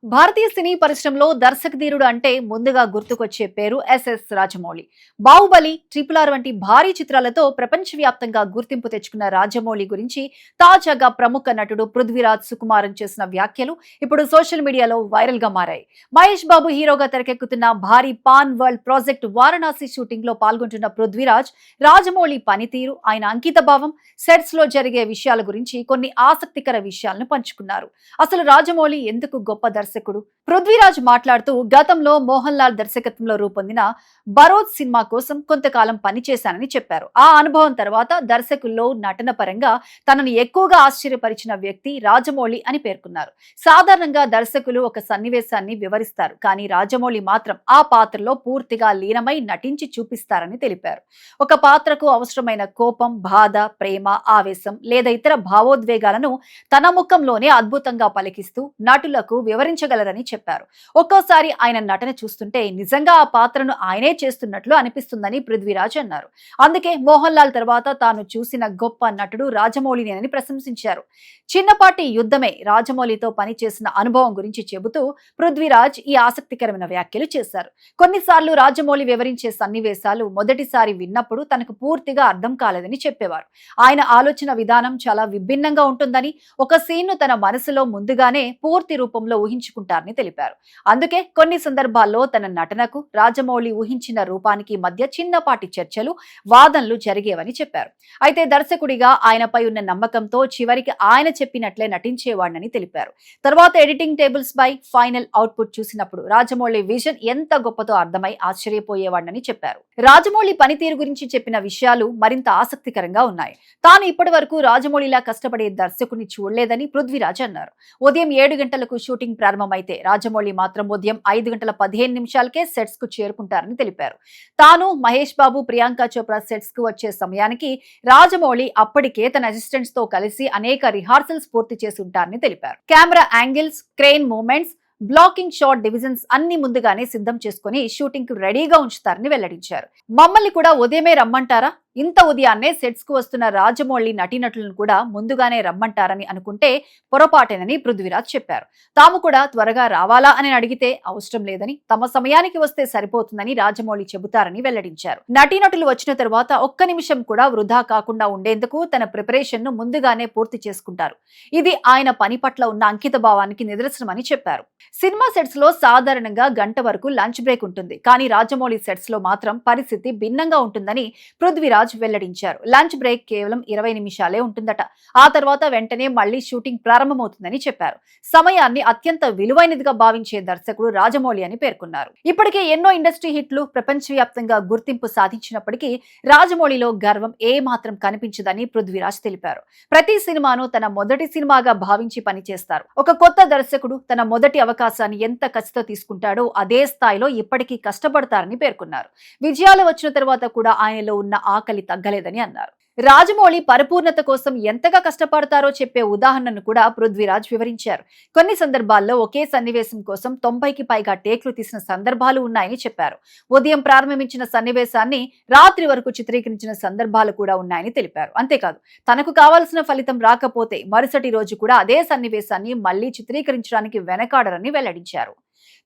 భారతీయ సినీ పరిశ్రమలో దర్శకధీరుడు అంటే ముందుగా గుర్తుకొచ్చే పేరు ఎస్ఎస్ రాజమౌళి. బాహుబలి, RRR వంటి భారీ చిత్రాలతో ప్రపంచవ్యాప్తంగా గుర్తింపు తెచ్చుకున్న రాజమౌళి గురించి తాజాగా ప్రముఖ నటుడు పృథ్వీరాజ్ సుకుమారన్ చేసిన వ్యాఖ్యలు ఇప్పుడు సోషల్ మీడియాలో వైరల్ గా మారాయి. మహేష్ బాబు హీరోగా తెరకెక్కుతున్న భారీ pan world project Varanasi shooting లో పాల్గొంటున్న పృథ్వీరాజ్ రాజమౌళి పనితీరు, ఆయన అంకిత భావం, సెట్స్ లో జరిగే విషయాల గురించి కొన్ని ఆసక్తికర విషయాలను పంచుకున్నారు. అసలు రాజమౌళి ఎందుకు గొప్ప దర్శకుడు? పృథ్వీరాజ్ మాట్లాడుతూ గతంలో మోహన్ లాల్ దర్శకత్వంలో రూపొందిన బరోద్ సినిమా కోసం కొంతకాలం పనిచేశానని చెప్పారు. ఆ అనుభవం తర్వాత దర్శకుల్లో నటన పరంగా తనను ఎక్కువగా ఆశ్చర్యపరిచిన వ్యక్తి రాజమౌళి అని పేర్కొన్నారు. సాధారణంగా దర్శకులు ఒక సన్నివేశాన్ని వివరిస్తారు, కానీ రాజమౌళి మాత్రం ఆ పాత్రలో పూర్తిగా లీనమై నటించి చూపిస్తారని తెలిపారు. ఒక పాత్రకు అవసరమైన కోపం, బాధ, ప్రేమ, ఆవేశం లేదా ఇతర భావోద్వేగాలను తన ముఖంలోనే అద్భుతంగా పలికిస్తూ నటులకు వివరించగలరని చెప్పారు. ఒక్కోసారి ఆయన నటన చూస్తుంటే నిజంగా ఆ పాత్రను ఆయనే చేస్తున్నట్లు అనిపిస్తుందని పృథ్వీరాజ్ అన్నారు. అందుకే మోహన్ లాల్ తర్వాత తాను చూసిన గొప్ప నటుడు రాజమౌళినేనని ప్రశంసించారు. చిన్నపాటి యుద్ధమే రాజమౌళితో పనిచేసిన అనుభవం గురించి చెబుతూ పృథ్వీరాజ్ ఈ ఆసక్తికరమైన వ్యాఖ్యలు చేశారు. కొన్నిసార్లు రాజమౌళి వివరించే సన్నివేశాలు మొదటిసారి విన్నప్పుడు తనకు పూర్తిగా అర్థం కాలేదని చెప్పేవారు. ఆయన ఆలోచన విధానం చాలా విభిన్నంగా ఉంటుందని, ఒక సీన్ ను తన మనసులో ముందుగానే పూర్తి రూపంలో ఊహించుకుంటారని తెలిపారు. అందుకే కొన్ని సందర్భాల్లో తన నటనకు రాజమౌళి ఊహించిన రూపానికి మధ్య చిన్నపాటి చర్చలు, వాదనలు జరిగేవని చెప్పారు. అయితే దర్శకుడిగా ఆయనపై ఉన్న నమ్మకంతో చివరికి ఆయన చెప్పినట్లే నటించేవాడినని తెలిపారు. తర్వాత ఎడిటింగ్ టేబుల్స్ పై ఫైనల్ అవుట్పుట్ చూసినప్పుడు రాజమౌళి విజన్ ఎంత గొప్పతో అర్థమై ఆశ్చర్యపోయేవాడినని చెప్పారు. రాజమౌళి పనితీరు గురించి చెప్పిన విషయాలు మరింత ఆసక్తికరంగా ఉన్నాయి. తాను ఇప్పటి వరకు రాజమౌళిలా కష్టపడే దర్శకుని చూడలేదని పృథ్వీరాజ్ అన్నారు. ఉదయం 7 గంటలకు షూటింగ్ ప్రారంభమైతే రాజమౌళి మాత్రం ఉదయం 5:15 సెట్స్ కు చేరుకుంటారని తెలిపారు. తాను, మహేష్ బాబు, ప్రియాంక చోప్రా సెట్స్ కు వచ్చే సమయానికి రాజమౌళి అప్పటికే తన అసిస్టెంట్స్ తో కలిసి అనేక రిహార్సల్స్ పూర్తి చేసి ఉంటారని తెలిపారు. Camera angles, crane movements, blocking shot divisions అన్ని ముందుగానే సిద్ధం చేసుకుని షూటింగ్ కు రెడీగా ఉంచుతారని వెల్లడించారు. మమ్మల్ని కూడా ఉదయమే రమ్మంటారా? ఇంత ఉదయాన్నే సెట్స్ కు వస్తున్న రాజమౌళి నటీనటులను కూడా ముందుగానే రమ్మంటారని అనుకుంటే పొరపాటేనని పృథ్వీరాజ్ చెప్పారు. తాము కూడా త్వరగా రావాలా అని అడిగితే అవసరం లేదని, తమ సమయానికి వస్తే సరిపోతుందని రాజమౌళి చెబుతారని వెల్లడించారు. నటీనటులు వచ్చిన తర్వాత ఒక్క నిమిషం కూడా వృధా కాకుండా ఉండేందుకు తన ప్రిపరేషన్ ను ముందుగానే పూర్తి చేసుకుంటారు. ఇది ఆయన పని పట్ల ఉన్న అంకిత భావానికి నిదర్శనమని చెప్పారు. సినిమా సెట్స్ లో సాధారణంగా గంట వరకు లంచ్ బ్రేక్ ఉంటుంది, కానీ రాజమౌళి సెట్స్ లో మాత్రం పరిస్థితి భిన్నంగా ఉంటుందని పృథ్వీరాజ్ వెల్లడించారు. లంచ్ బ్రేక్ కేవలం 20 నిమిషాలే ఉంటుందట. ఆ తర్వాత వెంటనే మళ్లీ షూటింగ్ ప్రారంభమవుతుందని చెప్పారు. సమయాన్ని అత్యంత విలువైనదిగా భావించే దర్శకుడు రాజమౌళి అని పేర్కొన్నారు. ఇప్పటికే ఎన్నో ఇండస్ట్రీ హిట్లు ప్రపంచవ్యాప్తంగా గుర్తింపు సాధించినప్పటికీ రాజమౌళిలో గర్వం ఏ మాత్రం కనిపించదని పృథ్వీరాజ్ తెలిపారు. ప్రతి సినిమాను తన మొదటి సినిమాగా భావించి పనిచేస్తారు. ఒక కొత్త దర్శకుడు తన మొదటి అవకాశాన్ని ఎంత ఖచ్చితంగా తీసుకుంటాడో అదే స్థాయిలో ఇప్పటికీ కష్టపడతారని పేర్కొన్నారు. విజయాలు వచ్చిన తర్వాత కూడా ఆయనలో ఉన్న ఆకలి తగ్గలేదని అన్నారు. రాజమౌళి పరిపూర్ణత కోసం ఎంతగా కష్టపడతారో చెప్పే ఉదాహరణను కూడా పృథ్వీరాజ్ వివరించారు. కొన్ని సందర్భాల్లో ఒకే సన్నివేశం కోసం 90కి పైగా టేక్లు తీసిన సందర్భాలు ఉన్నాయని చెప్పారు. ఉదయం ప్రారంభించిన సన్నివేశాన్ని రాత్రి వరకు చిత్రీకరించిన సందర్భాలు కూడా ఉన్నాయని తెలిపారు. అంతేకాదు, తనకు కావాల్సిన ఫలితం రాకపోతే మరుసటి రోజు కూడా అదే సన్నివేశాన్ని మళ్లీ చిత్రీకరించడానికి వెనకాడరని వెల్లడించారు.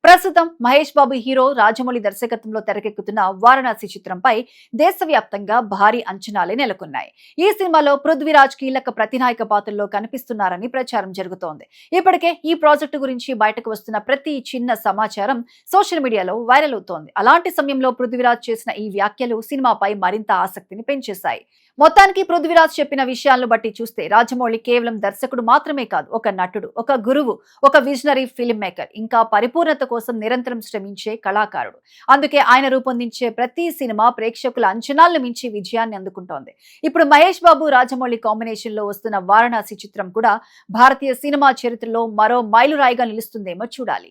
ప్రస్తుతం మహేష్ బాబు హీరో రాజమౌళి దర్శకత్వంలో తెరకెక్కుతున్న వారణాసి చిత్రంపై దేశవ్యాప్తంగా భారీ అంచనాలే నెలకొన్నాయి. ఈ సినిమాలో పృథ్వీరాజ్ కీలక ప్రతినాయక పాత్రలో కనిపిస్తున్నారని ప్రచారం జరుగుతోంది. ఇప్పటికే ఈ ప్రాజెక్టు గురించి బయటకు వస్తున్న ప్రతి చిన్న సమాచారం సోషల్ మీడియాలో వైరల్ అవుతోంది. అలాంటి సమయంలో పృథ్వీరాజ్ చేసిన ఈ వ్యాఖ్యలు సినిమాపై మరింత ఆసక్తిని పెంచేశాయి. మొత్తానికి పృథ్వీరాజ్ చెప్పిన విషయాలను బట్టి చూస్తే రాజమౌళి కేవలం దర్శకుడు మాత్రమే కాదు, ఒక నటుడు, ఒక గురువు, ఒక విజనరీ ఫిల్మ్ మేకర్, ఇంకా పరిపూర్ణత కోసం నిరంతరం శ్రమించే కళాకారుడు. అందుకే ఆయన రూపొందించే ప్రతి సినిమా ప్రేక్షకుల అంచనాలను మించి విజయాన్ని అందుకుంటోంది. ఇప్పుడు మహేష్ బాబు, రాజమౌళి కాంబినేషన్ లో వస్తున్న వారణాసి చిత్రం కూడా భారతీయ సినిమా చరిత్రలో మరో మైలురాయిగా నిలుస్తుందేమో చూడాలి.